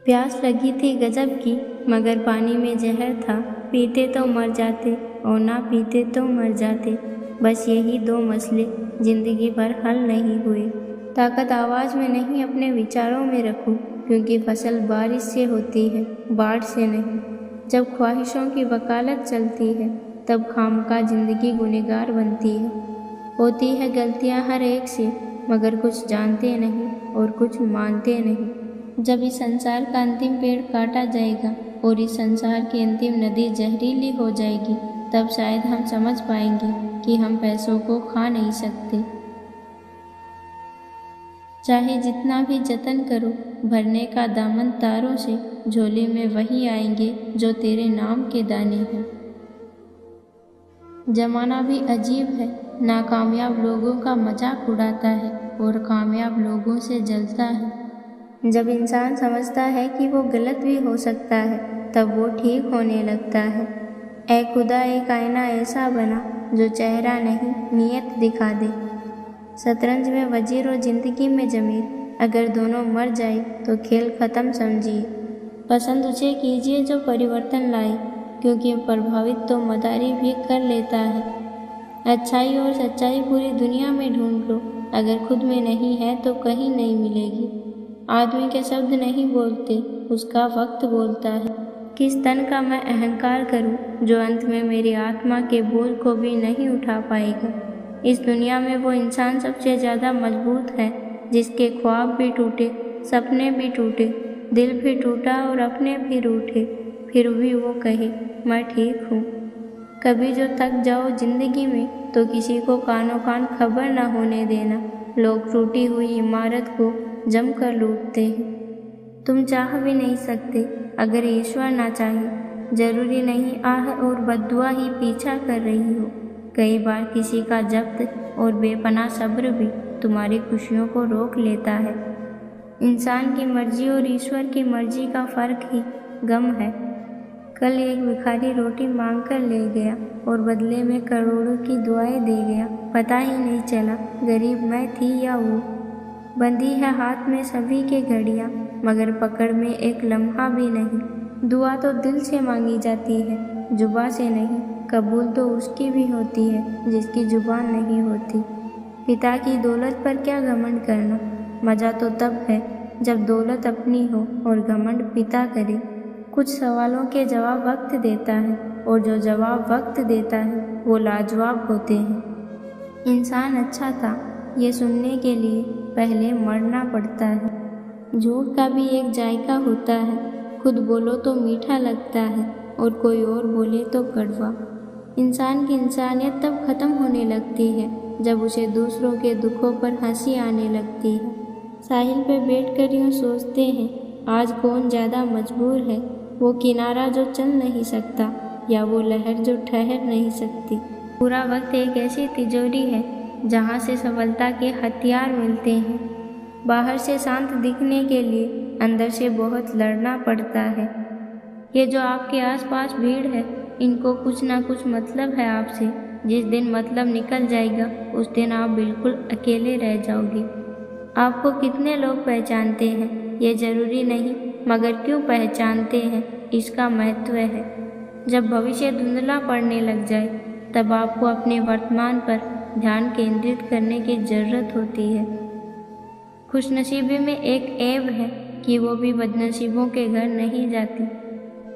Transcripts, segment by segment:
प्यास लगी थी गजब की, मगर पानी में जहर था। पीते तो मर जाते और ना पीते तो मर जाते। बस यही दो मसले जिंदगी भर हल नहीं हुए। ताकत आवाज़ में नहीं, अपने विचारों में रखूं, क्योंकि फसल बारिश से होती है, बाढ़ से नहीं। जब ख्वाहिशों की वकालत चलती है, तब खामखा जिंदगी गुनहगार बनती है। होती है गलतियां हर एक से, मगर कुछ जानते नहीं और कुछ मानते नहीं। जब इस संसार का अंतिम पेड़ काटा जाएगा और इस संसार की अंतिम नदी जहरीली हो जाएगी, तब शायद हम समझ पाएंगे कि हम पैसों को खा नहीं सकते। चाहे जितना भी जतन करो भरने का दामन तारों से, झोली में वही आएंगे जो तेरे नाम के दाने हैं। जमाना भी अजीब है, नाकामयाब लोगों का मजाक उड़ाता है और कामयाब लोगों से जलता है। जब इंसान समझता है कि वो गलत भी हो सकता है, तब वो ठीक होने लगता है। ऐ खुदा, एक आईना ऐसा बना जो चेहरा नहीं नीयत दिखा दे। शतरंज में वजीर और जिंदगी में जमीर, अगर दोनों मर जाए तो खेल खत्म समझिए। पसंद उसे कीजिए जो परिवर्तन लाए, क्योंकि प्रभावित तो मदारी भी कर लेता है। अच्छाई और सच्चाई पूरी दुनिया में ढूंढ लो, अगर खुद में नहीं है तो कहीं नहीं मिलेगी। आदमी के शब्द नहीं बोलते, उसका वक्त बोलता है। किस तन का मैं अहंकार करूं जो अंत में मेरी आत्मा के बोझ को भी नहीं उठा पाएगा। इस दुनिया में वो इंसान सबसे ज़्यादा मजबूत है जिसके ख्वाब भी टूटे, सपने भी टूटे, दिल भी टूटा और अपने भी रूठे, फिर भी वो कहे मैं ठीक हूँ। कभी जो थक जाओ जिंदगी में तो किसी को कानों कान खबर ना होने देना। लोग टूटी हुई इमारत को जमकर लूटते हैं। तुम चाह भी नहीं सकते अगर ईश्वर ना चाहे। जरूरी नहीं आह और बद्दुआ ही पीछा कर रही हो। कई बार किसी का जब्त और बेपनाह सब्र भी तुम्हारी खुशियों को रोक लेता है। इंसान की मर्जी और ईश्वर की मर्जी का फर्क ही गम है। कल एक भिखारी रोटी मांग कर ले गया और बदले में करोड़ों की दुआएं दे गया। पता ही नहीं चला गरीब मैं थी या वो। बंधी है हाथ में सभी के घड़ियां, मगर पकड़ में एक लम्हा भी नहीं। दुआ तो दिल से मांगी जाती है, जुबां से नहीं। कबूल तो उसकी भी होती है जिसकी जुबान नहीं होती। पिता की दौलत पर क्या घमंड करना, मज़ा तो तब है जब दौलत अपनी हो और घमंड पिता करे। कुछ सवालों के जवाब वक्त देता है और जो जवाब वक्त देता है वो लाजवाब होते हैं। इंसान अच्छा था ये सुनने के लिए पहले मरना पड़ता है। झूठ का भी एक जायका होता है, खुद बोलो तो मीठा लगता है और कोई और बोले तो कड़वा। इंसान की इंसानियत तब खत्म होने लगती है जब उसे दूसरों के दुखों पर हंसी आने लगती है। साहिल पे बैठकर यूँ सोचते हैं आज कौन ज़्यादा मजबूर है, वो किनारा जो चल नहीं सकता या वो लहर जो ठहर नहीं सकती। पूरा वक्त एक ऐसी तिजोरी है जहाँ से सफलता के हथियार मिलते हैं। बाहर से शांत दिखने के लिए अंदर से बहुत लड़ना पड़ता है। ये जो आपके आसपास भीड़ है, इनको कुछ ना कुछ मतलब है आपसे। जिस दिन मतलब निकल जाएगा उस दिन आप बिल्कुल अकेले रह जाओगे। आपको कितने लोग पहचानते हैं ये ज़रूरी नहीं, मगर क्यों पहचानते हैं इसका महत्व है। जब भविष्य धुंधला पड़ने लग जाए तब आपको अपने वर्तमान पर ध्यान केंद्रित करने की ज़रूरत होती है। खुशनसीबी में एक ऐब है कि वो भी बदनसीबों के घर नहीं जाती।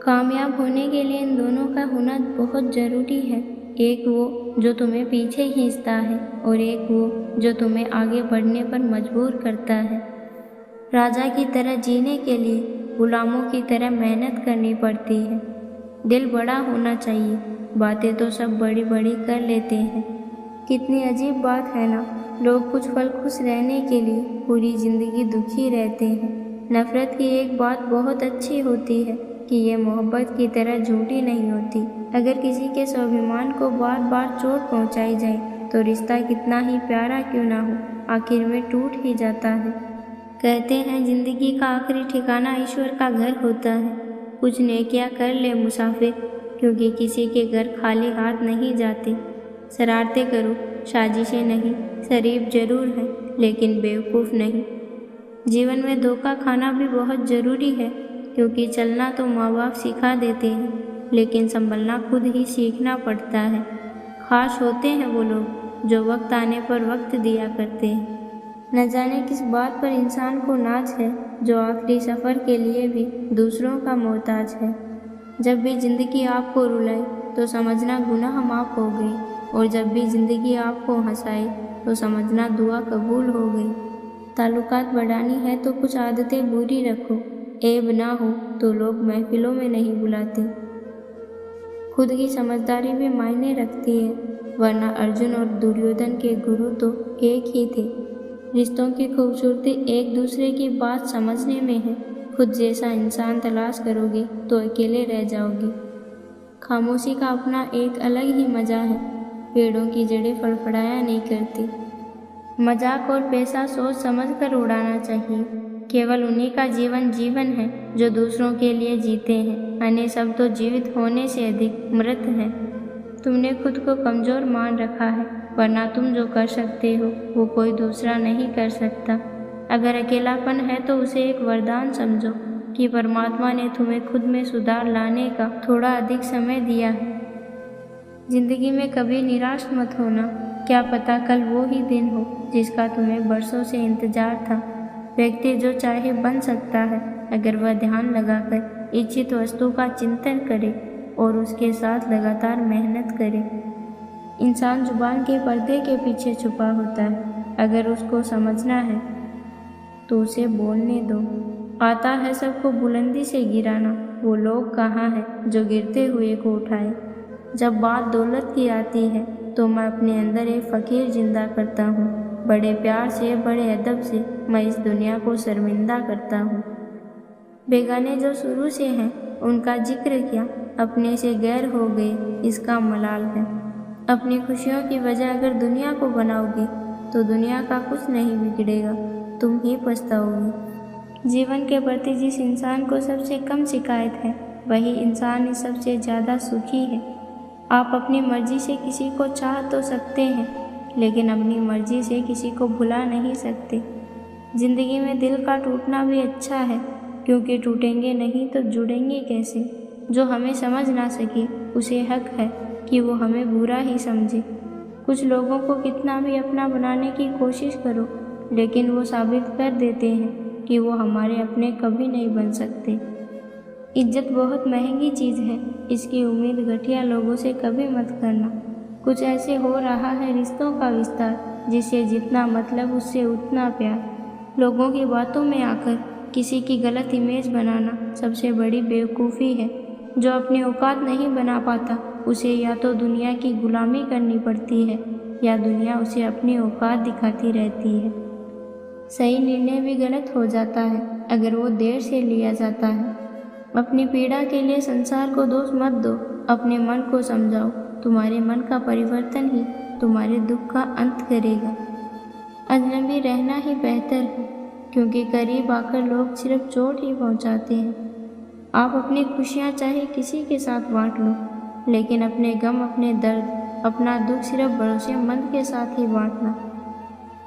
कामयाब होने के लिए इन दोनों का होना बहुत ज़रूरी है। एक वो जो तुम्हें पीछे खींचता है और एक वो जो तुम्हें आगे बढ़ने पर मजबूर करता है। राजा की तरह जीने के लिए गुलामों की तरह मेहनत करनी पड़ती है। दिल बड़ा होना चाहिए, बातें तो सब बड़ी बड़ी कर लेते हैं। कितनी अजीब बात है ना, लोग कुछ पल खुश रहने के लिए पूरी ज़िंदगी दुखी रहते हैं। नफ़रत की एक बात बहुत अच्छी होती है कि ये मोहब्बत की तरह झूठी नहीं होती। अगर किसी के स्वाभिमान को बार बार चोट पहुंचाई जाए तो रिश्ता कितना ही प्यारा क्यों ना हो, आखिर में टूट ही जाता है। कहते हैं जिंदगी का आखिरी ठिकाना ईश्वर का घर होता है। कुछ नेकियां कर ले मुसाफिर, क्योंकि किसी के घर खाली हाथ नहीं जाते। शरारतें करो, साजिशें नहीं, शरीफ जरूर है लेकिन बेवकूफ़ नहीं। जीवन में धोखा खाना भी बहुत ज़रूरी है, क्योंकि चलना तो माँ बाप सिखा देते हैं, लेकिन संभलना खुद ही सीखना पड़ता है। खास होते हैं वो लोग जो वक्त आने पर वक्त दिया करते हैं। न जाने किस बात पर इंसान को नाज है, जो आखिरी सफ़र के लिए भी दूसरों का मोहताज है। जब भी ज़िंदगी आपको रुलाए तो समझना गुनाह माफ़ हो गई, और जब भी ज़िंदगी आपको हंसाए तो समझना दुआ कबूल हो गई। ताल्लुकात बढ़ानी है तो कुछ आदतें बुरी रखो, ऐब ना हो तो लोग महफिलों में नहीं बुलाते। खुद की समझदारी भी मायने रखती है, वरना अर्जुन और दुर्योधन के गुरु तो एक ही थे। रिश्तों की खूबसूरती एक दूसरे की बात समझने में है। खुद जैसा इंसान तलाश करोगे तो अकेले रह जाओगे। खामोशी का अपना एक अलग ही मज़ा है। पेड़ों की जड़ें फड़फड़ाया नहीं करती। मजाक और पैसा सोच समझ कर उड़ाना चाहिए। केवल उन्हीं का जीवन जीवन है जो दूसरों के लिए जीते हैं, अन्य सब तो जीवित होने से अधिक मृत हैं। तुमने खुद को कमज़ोर मान रखा है, वरना तुम जो कर सकते हो वो कोई दूसरा नहीं कर सकता। अगर अकेलापन है तो उसे एक वरदान समझो कि परमात्मा ने तुम्हें खुद में सुधार लाने का थोड़ा अधिक समय दिया है। जिंदगी में कभी निराश मत होना, क्या पता कल वो ही दिन हो जिसका तुम्हें बरसों से इंतजार था। व्यक्ति जो चाहे बन सकता है अगर वह ध्यान लगाकर इच्छित वस्तु का चिंतन करे और उसके साथ लगातार मेहनत करे। इंसान जुबान के पर्दे के पीछे छुपा होता है, अगर उसको समझना है तो उसे बोलने दो। आता है सबको बुलंदी से गिराना, वो लोग कहाँ हैं जो गिरते हुए को उठाए। जब बात दौलत की आती है तो मैं अपने अंदर एक फ़कीर जिंदा करता हूँ। बड़े प्यार से, बड़े अदब से मैं इस दुनिया को शर्मिंदा करता हूँ। बेगाने जो शुरू से हैं उनका जिक्र क्या, अपने से गैर हो गए इसका मलाल है। अपनी खुशियों की वजह अगर दुनिया को बनाओगे तो दुनिया का कुछ नहीं बिगड़ेगा, तुम ही पछताओगे। जीवन के प्रति जिस इंसान को सबसे कम शिकायत है वही इंसान सबसे ज़्यादा सुखी है। आप अपनी मर्जी से किसी को चाह तो सकते हैं, लेकिन अपनी मर्जी से किसी को भुला नहीं सकते। ज़िंदगी में दिल का टूटना भी अच्छा है, क्योंकि टूटेंगे नहीं तो जुड़ेंगे कैसे। जो हमें समझ ना सके उसे हक है कि वो हमें बुरा ही समझे। कुछ लोगों को कितना भी अपना बनाने की कोशिश करो, लेकिन वो साबित कर देते हैं कि वो हमारे अपने कभी नहीं बन सकते। इज्जत बहुत महंगी चीज़ है, इसकी उम्मीद घटिया लोगों से कभी मत करना। कुछ ऐसे हो रहा है रिश्तों का विस्तार, जिससे जितना मतलब उससे उतना प्यार। लोगों की बातों में आकर किसी की गलत इमेज बनाना सबसे बड़ी बेवकूफ़ी है। जो अपनी औकात नहीं बना पाता उसे या तो दुनिया की गुलामी करनी पड़ती है या दुनिया उसे अपनी औकात दिखाती रहती है। सही निर्णय भी गलत हो जाता है अगर वो देर से लिया जाता है। अपनी पीड़ा के लिए संसार को दोष मत दो, अपने मन को समझाओ। तुम्हारे मन का परिवर्तन ही तुम्हारे दुख का अंत करेगा। अजनबी रहना ही बेहतर है, क्योंकि करीब आकर लोग सिर्फ चोट ही पहुंचाते हैं। आप अपनी खुशियां चाहे किसी के साथ बांट लो, लेकिन अपने गम, अपने दर्द, अपना दुख सिर्फ भरोसेमंद के साथ ही बांटना।